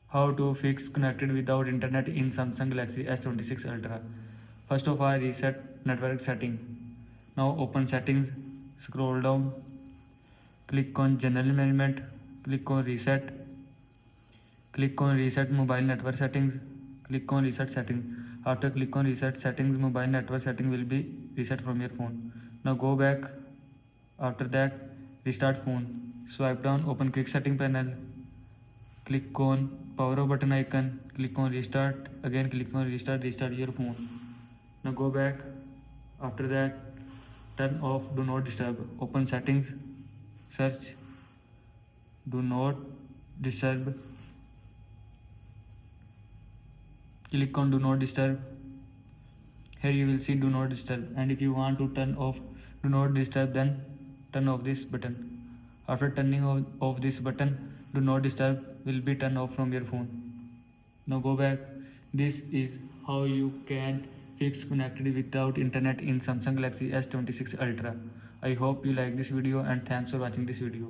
How to fix connected without internet in Samsung Galaxy S26 Ultra. First of all, reset network setting. Now open settings, scroll down, click on general management, click on reset, click on reset mobile network settings, click on reset settings. After click on reset settings, mobile network setting will be reset from your phone. Now go back. After that, restart phone. Swipe down, open quick setting panel. Click on power off button icon, click on restart, again click on restart your phone. Now go back. After that, turn off do not disturb. Open settings, search do not disturb, click on do not disturb. Here you will see do not disturb, and if you want to turn off do not disturb, then turn off this button. After turning off this button, do not disturb will be turned off from your phone. Now go back. This is how you can fix connectivity without internet in Samsung Galaxy S26 Ultra. I hope you like this video and thanks for watching this video.